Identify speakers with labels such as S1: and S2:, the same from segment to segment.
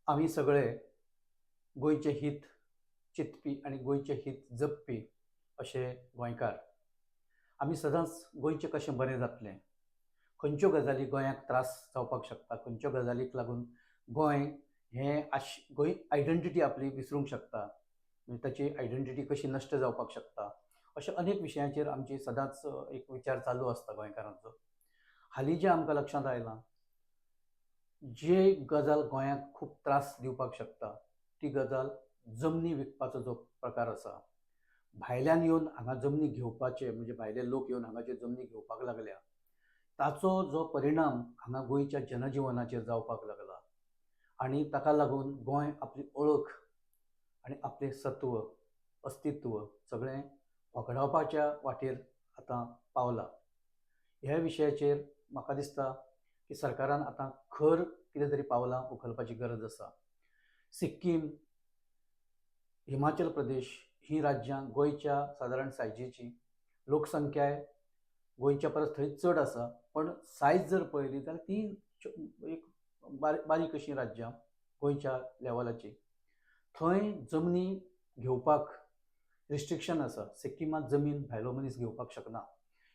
S1: आम्ही सगळे गोंयचे हित चिंतपी आणि गोंयचे हित जपपी अशे गोंयकार. आमी सदांच गोंयचें कशें बरें जातलें, खंयच्यो गजाली गोंयाक त्रास जावपाक शकता, खंयच्यो गजालीक लागून गोंय हें गोंय आयडेंटिटी आपली विसरूंक शकता, म्हणजे ताची आयडेंटिटी कशी नश्ट जावपाक शकता, अशा अनेक विशयांचेर आमची सदांच एक विचार चालू आसता गोंयकारांचो. हालीं जें आमकां लक्षांत आयलां, जे गजाल गोंयाक खूब त्रास दिवपाक शकता ती गजाल जमनी विकपाचो जो प्रकार आसा. भायल्यान येवन हांगा जमनी घेवपाचे, म्हणजे भायले लोक येवन हांगा ज्यो जमनी घेवपाक लागल्या, ताचो जो परिणाम हांगा गोंयच्या जनजिवनाचेर जावपाक लागला आनी ताका लागून गोंय आपली ओळख आनी आपलें सत्व, अस्तित्व सगळें वगडावपाच्या वाटेर आतां पावलां. ह्या विशयाचेर म्हाका दिसता की सरकारान आतां खर कितें तरी पावलां उखलपाची गरज आसा. सिक्कीम, हिमाचल प्रदेश ही राज्यां गोंयच्या सादारण सायजीची, लोकसंख्याय गोंयच्या परस थंय चड आसा, पण सायज जर पळयली जाल्यार ती एक बारीक अशी राज्यां गोंयच्या लेवलाची. थंय जमनी घेवपाक रिस्ट्रिक्शन आसा. सिक्किमांत जमीन भायलो मनीस घेवपाक शकना.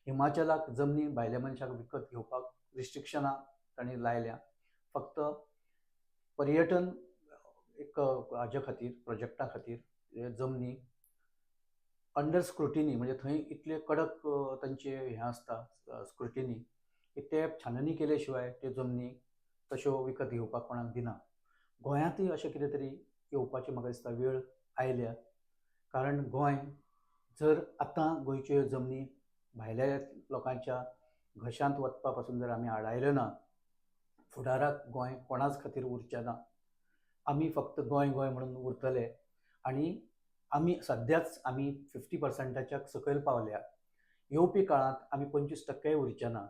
S1: हिमाचलाक जमनी भायल्या मनशाक विकत घेवपाक रिस्ट्रिक्शनां तांणी लायल्या. फक्त पर्यटन एक हाजे खातीर, प्रोजेक्टा खातीर जमनी अंडर स्क्रुटिनी, म्हणजे थंय इतले कडक तांचे हें आसता स्क्रुटिनी की ते छाननी केले शिवाय त्यो जमनी तश्यो विकत घेवपाक कोणाक दिना. गोंयांतय अशें कितें तरी येवपाची म्हाका दिसता वेळ आयल्या, कारण गोंय जर आतां गोंयच्यो जमनी भायल्या लोकांच्या घशांत वचपा पासून जर आमी आडायल्यो ना, फुडाराक गोंय कोणाच खातीर उरचें ना. आमी फक्त गोंय गोंय म्हणून उरतले आनी आमी सद्याच आमी 50% सकयल पावल्या. येवपी काळांत आमी 25% उरचे ना.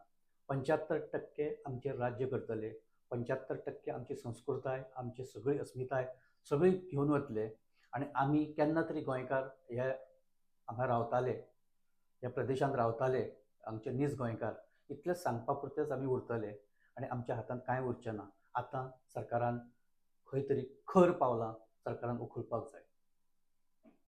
S1: 75% आमचेर राज्य करतले. 75% आमची संस्कृताय, आमची सगळी अस्मिताय सगळी घेवन वतले आनी आमी केन्ना तरी गोंयकार हे हांगा रावताले, ह्या प्रदेशांत रावताले, आमचे नीज गोंयकार इतलेंच सांगपा पुरतेच आमी उरतले आनी आमच्या हातांत कांय उरचें ना. आतां सरकारान खंय तरी खर पावलां सरकारान उखलपाक जाय.